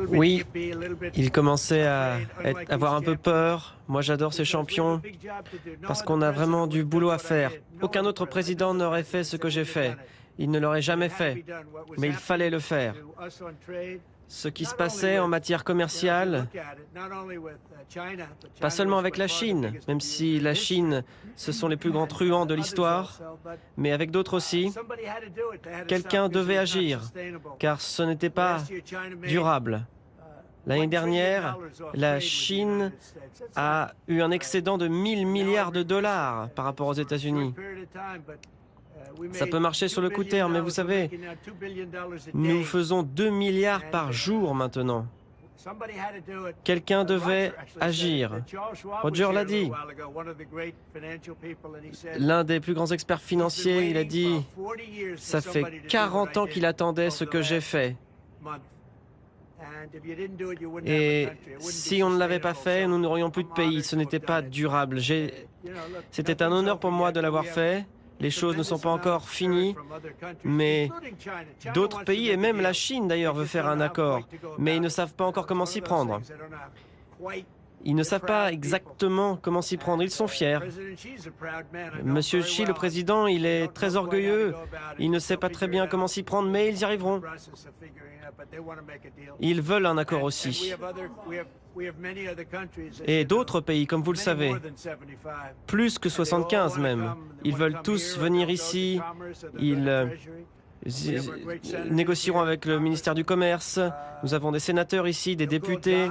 Oui, il commençait à avoir un peu peur. Moi, j'adore ces champions parce qu'on a vraiment du boulot à faire. Aucun autre président n'aurait fait ce que j'ai fait. Il ne l'aurait jamais fait, mais il fallait le faire. Ce qui se passait en matière commerciale, pas seulement avec la Chine, même si la Chine, ce sont les plus grands truands de l'histoire, mais avec d'autres aussi, quelqu'un devait agir, car ce n'était pas durable. L'année dernière, la Chine a eu un excédent de 1000 milliards de dollars par rapport aux États-Unis. Ça peut marcher sur le court terme, mais vous savez, nous faisons 2 milliards par jour maintenant. Quelqu'un devait agir. Roger l'a dit. L'un des plus grands experts financiers, il a dit, ça fait 40 ans qu'il attendait ce que j'ai fait. Et si on ne l'avait pas fait, nous n'aurions plus de pays. Ce n'était pas durable. C'était un honneur pour moi de l'avoir fait. Les choses ne sont pas encore finies, mais d'autres pays, et même la Chine d'ailleurs, veut faire un accord, mais ils ne savent pas encore comment s'y prendre. Ils ne savent pas exactement comment s'y prendre. Ils sont fiers. Monsieur Xi, le président, il est très orgueilleux. Il ne sait pas très bien comment s'y prendre, mais ils y arriveront. Ils veulent un accord aussi. Et d'autres pays, comme vous le savez, plus que 75 même. Ils veulent tous venir ici. Ils négocieront avec le ministère du Commerce. Nous avons des sénateurs ici, des députés.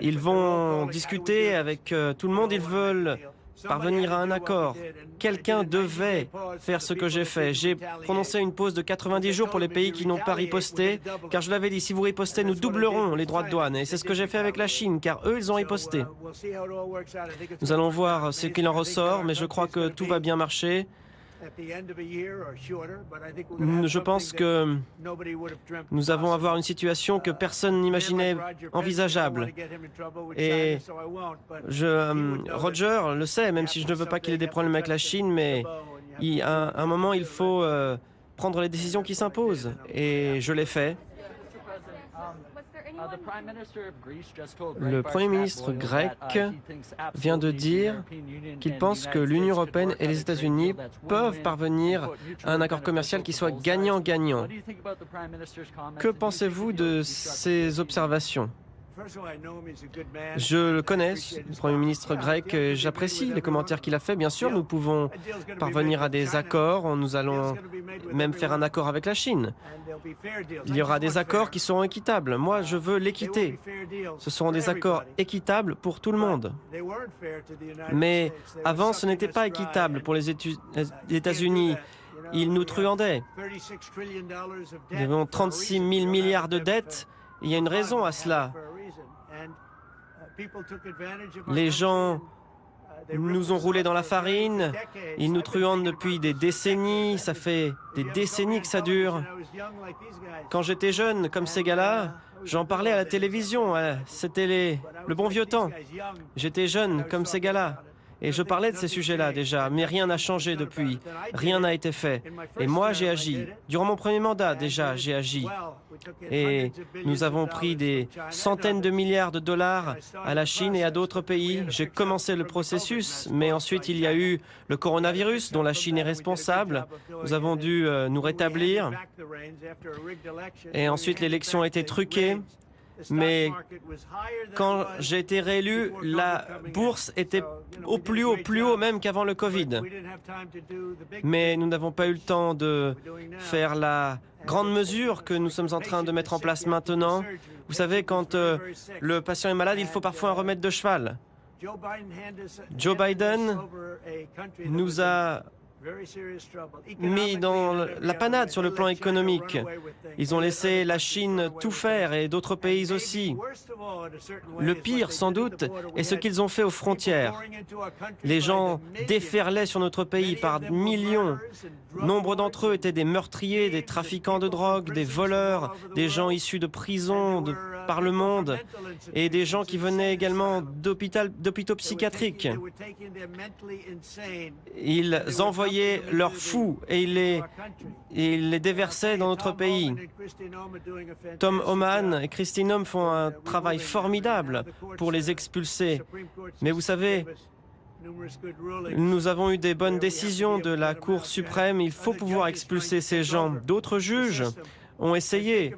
Ils vont discuter avec tout le monde. Ils veulent parvenir à un accord. Quelqu'un devait faire ce que j'ai fait. J'ai prononcé une pause de 90 jours pour les pays qui n'ont pas riposté, car je l'avais dit, si vous ripostez, nous doublerons les droits de douane. Et c'est ce que j'ai fait avec la Chine, car eux, ils ont riposté. Nous allons voir ce qu'il en ressort, mais je crois que tout va bien marcher. Je pense que nous allons avoir une situation que personne n'imaginait envisageable. Et Roger le sait, même si je ne veux pas qu'il ait des problèmes avec la Chine, mais à un moment, il faut prendre les décisions qui s'imposent. Et je l'ai fait. Le Premier ministre grec vient de dire qu'il pense que l'Union européenne et les États-Unis peuvent parvenir à un accord commercial qui soit gagnant-gagnant. Que pensez-vous de ces observations ? Je le connais, le Premier ministre grec, j'apprécie les commentaires qu'il a faits. Bien sûr, nous pouvons parvenir à des accords, nous allons même faire un accord avec la Chine. Il y aura des accords qui seront équitables. Moi, je veux l'équité. Ce seront des accords équitables pour tout le monde. Mais avant, ce n'était pas équitable pour les États-Unis. Ils nous truandaient. Nous avons 36 000 milliards de dettes. Il y a une raison à cela. Les gens nous ont roulé dans la farine, ils nous truandent depuis des décennies, ça fait des décennies que ça dure. Quand j'étais jeune, comme ces gars-là, j'en parlais à la télévision, c'était le bon vieux temps. J'étais jeune, comme ces gars-là. Et je parlais de ces sujets-là déjà, mais rien n'a changé depuis. Rien n'a été fait. Et moi, j'ai agi. Durant mon premier mandat, déjà, j'ai agi. Et nous avons pris des centaines de milliards de dollars à la Chine et à d'autres pays. J'ai commencé le processus, mais ensuite, il y a eu le coronavirus, dont la Chine est responsable. Nous avons dû nous rétablir. Et ensuite, l'élection a été truquée. Mais quand j'ai été réélu, la bourse était au plus haut même qu'avant le Covid. Mais nous n'avons pas eu le temps de faire la grande mesure que nous sommes en train de mettre en place maintenant. Vous savez, quand le patient est malade, il faut parfois un remède de cheval. Joe Biden nous a mis dans la panade sur le plan économique. Ils ont laissé la Chine tout faire et d'autres pays aussi. Le pire, sans doute, est ce qu'ils ont fait aux frontières. Les gens déferlaient sur notre pays par millions. Nombre d'entre eux étaient des meurtriers, des trafiquants de drogue, des voleurs, des gens issus de prisons, de par le monde et des gens qui venaient également d'hôpitaux psychiatriques. Ils envoyaient leurs fous et ils les déversaient dans notre pays. Tom Homan et Kristi Noem font un travail formidable pour les expulser. Mais vous savez, nous avons eu des bonnes décisions de la Cour suprême. Il faut pouvoir expulser ces gens. D'autres juges ont essayé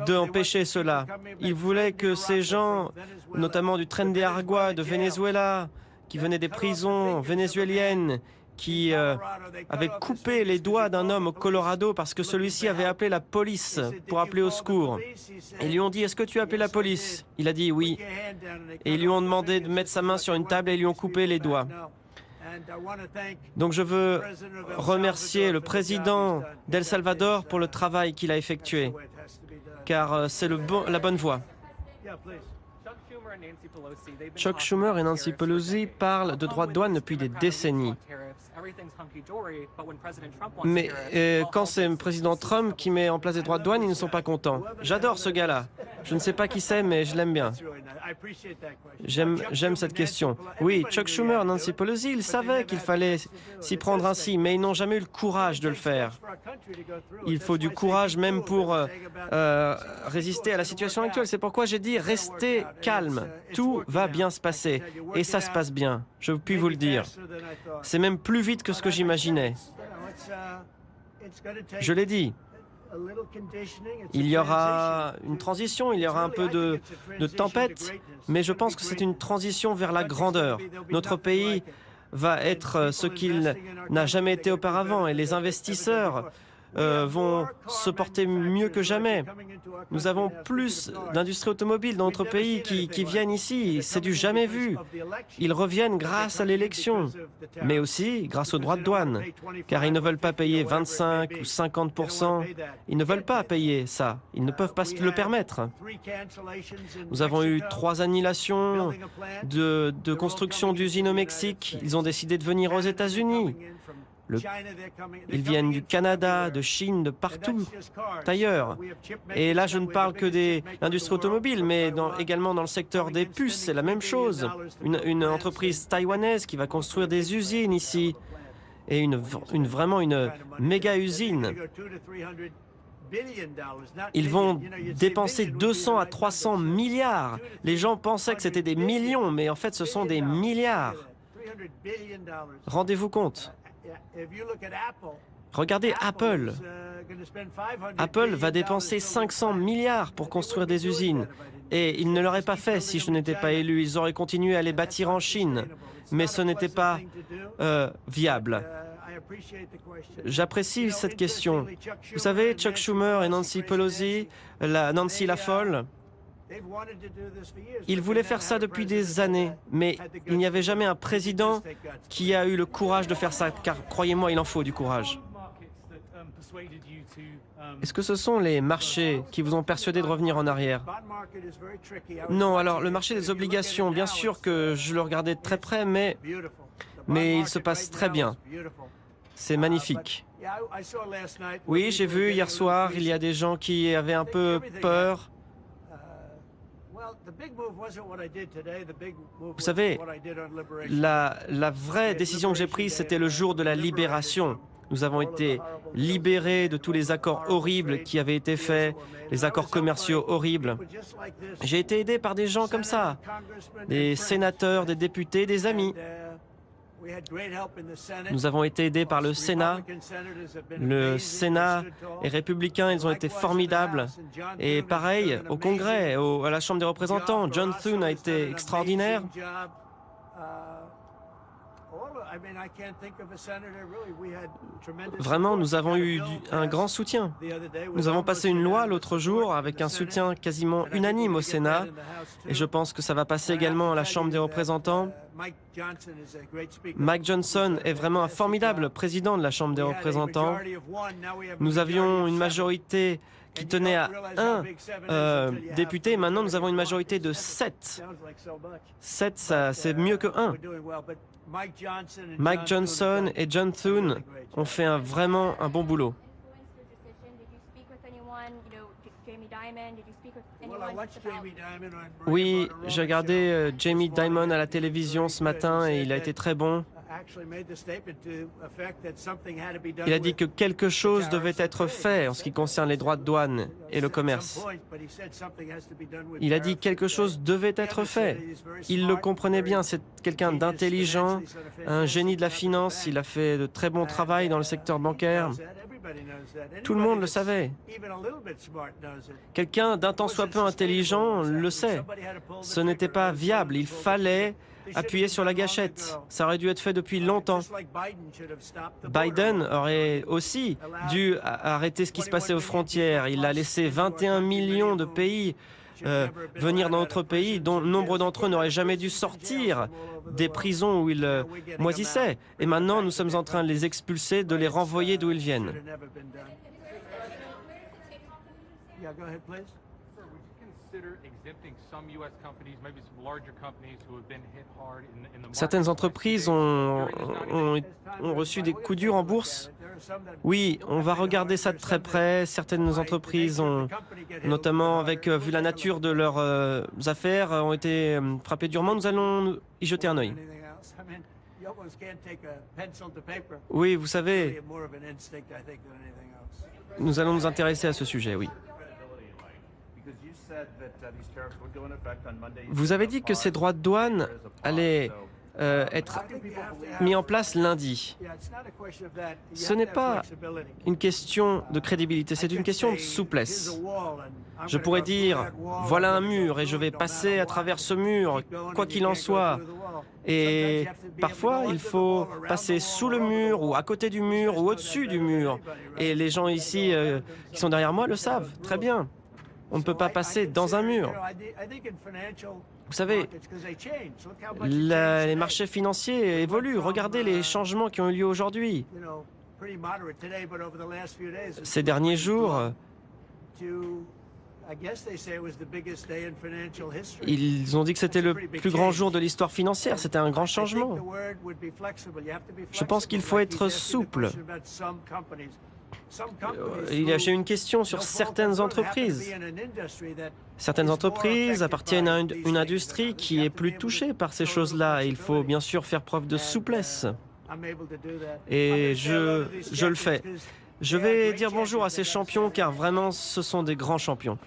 d'empêcher cela. Ils voulaient que ces gens, notamment du Tren de Aragua, de Venezuela, qui venaient des prisons vénézuéliennes, qui avaient coupé les doigts d'un homme au Colorado parce que celui-ci avait appelé la police pour appeler au secours. Ils lui ont dit « Est-ce que tu as appelé la police ?» Il a dit « Oui ». Et ils lui ont demandé de mettre sa main sur une table et ils lui ont coupé les doigts. Donc je veux remercier le président d'El Salvador pour le travail qu'il a effectué, car c'est la bonne voie. Chuck Schumer et Nancy Pelosi parlent de droits de douane depuis des décennies. Mais quand c'est le président Trump qui met en place des droits de douane, ils ne sont pas contents. J'adore ce gars-là. Je ne sais pas qui c'est, mais je l'aime bien. J'aime cette question. Oui, Chuck Schumer, Nancy Pelosi, ils savaient qu'il fallait s'y prendre ainsi, mais ils n'ont jamais eu le courage de le faire. Il faut du courage même pour résister à la situation actuelle. C'est pourquoi j'ai dit restez calme. Tout va bien se passer. Et ça se passe bien, je puis vous le dire. C'est même plus vite que ce que j'imaginais. Je l'ai dit. Il y aura une transition, il y aura un peu de tempête, mais je pense que c'est une transition vers la grandeur. Notre pays va être ce qu'il n'a jamais été auparavant et les investisseurs vont se porter mieux que jamais. Nous avons plus d'industries automobiles dans notre pays qui viennent ici. C'est du jamais vu. Ils reviennent grâce à l'élection, mais aussi grâce aux droits de douane, car ils ne veulent pas payer 25 ou 50%. Ils ne veulent pas payer ça. Ils ne peuvent pas se le permettre. Nous avons eu 3 annulations de construction d'usines au Mexique. Ils ont décidé de venir aux États-Unis. Ils viennent du Canada, de Chine, de partout ailleurs. Et là, je ne parle que de l'industrie automobile, mais également dans le secteur des puces, c'est la même chose. Une entreprise taïwanaise qui va construire des usines ici, et vraiment une méga usine. Ils vont dépenser 200 à 300 milliards. Les gens pensaient que c'était des millions, mais en fait, ce sont des milliards. Rendez-vous compte. Regardez Apple. Apple va dépenser 500 milliards pour construire des usines. Et ils ne l'auraient pas fait si je n'étais pas élu. Ils auraient continué à les bâtir en Chine. Mais ce n'était pas viable. J'apprécie cette question. Vous savez, Chuck Schumer et Nancy Pelosi, Nancy la folle, ils voulaient faire ça depuis des années, mais il n'y avait jamais un président qui a eu le courage de faire ça, car croyez-moi, il en faut du courage. Est-ce que ce sont les marchés qui vous ont persuadé de revenir en arrière? Non, alors le marché des obligations, bien sûr que je le regardais de très près, mais il se passe très bien. C'est magnifique. Oui, j'ai vu hier soir, il y a des gens qui avaient un peu peur. Vous savez, la vraie décision que j'ai prise, c'était le jour de la libération. Nous avons été libérés de tous les accords horribles qui avaient été faits, les accords commerciaux horribles. J'ai été aidé par des gens comme ça, des sénateurs, des députés, des amis. Nous avons été aidés par le Sénat. Le Sénat est républicain, ils ont été formidables. Et pareil, au Congrès, à la Chambre des représentants, John Thune a été extraordinaire. Vraiment, nous avons eu un grand soutien. Nous avons passé une loi l'autre jour avec un soutien quasiment unanime au Sénat et je pense que ça va passer également à la Chambre des représentants. Mike Johnson est vraiment un formidable président de la Chambre des représentants. Nous avions une majorité qui tenait à 1 député. Maintenant, nous avons une majorité de 7. 7, c'est mieux que 1. Mike Johnson et John Thune ont fait vraiment un bon boulot. Oui, j'ai regardé Jamie Dimon à la télévision ce matin et il a été très bon. Il a dit que quelque chose devait être fait en ce qui concerne les droits de douane et le commerce. Il a dit que quelque chose devait être fait. Il le comprenait bien, c'est quelqu'un d'intelligent, un génie de la finance, il a fait de très bon travail dans le secteur bancaire. Tout le monde le savait. Quelqu'un d'un tant soit peu intelligent le sait. Ce n'était pas viable, il fallait appuyer sur la gâchette. Ça aurait dû être fait depuis longtemps. Biden aurait aussi dû arrêter ce qui se passait aux frontières. Il a laissé 21 millions de pays venir dans notre pays, dont nombre d'entre eux n'auraient jamais dû sortir des prisons où ils moisissaient. Et maintenant, nous sommes en train de les expulser, de les renvoyer d'où ils viennent. Certaines entreprises ont reçu des coups durs en bourse. Oui, on va regarder ça de très près. Certaines entreprises ont, notamment vu la nature de leurs affaires, ont été frappées durement. Nous allons y jeter un œil. Oui, vous savez, nous allons nous intéresser à ce sujet, oui. Vous avez dit que ces droits de douane allaient être mis en place lundi. Ce n'est pas une question de crédibilité, c'est une question de souplesse. Je pourrais dire, voilà un mur et je vais passer à travers ce mur, quoi qu'il en soit. Et parfois, il faut passer sous le mur ou à côté du mur ou au-dessus du mur. Et les gens ici qui sont derrière moi le savent très bien. On ne peut pas passer dans un mur. Vous savez, les marchés financiers évoluent. Regardez les changements qui ont eu lieu aujourd'hui. Ces derniers jours, ils ont dit que c'était le plus grand jour de l'histoire financière. C'était un grand changement. Je pense qu'il faut être souple. J'ai une question sur certaines entreprises. Certaines entreprises appartiennent à une industrie qui est plus touchée par ces choses-là. Il faut bien sûr faire preuve de souplesse. Et je le fais. Je vais dire bonjour à ces champions car vraiment ce sont des grands champions.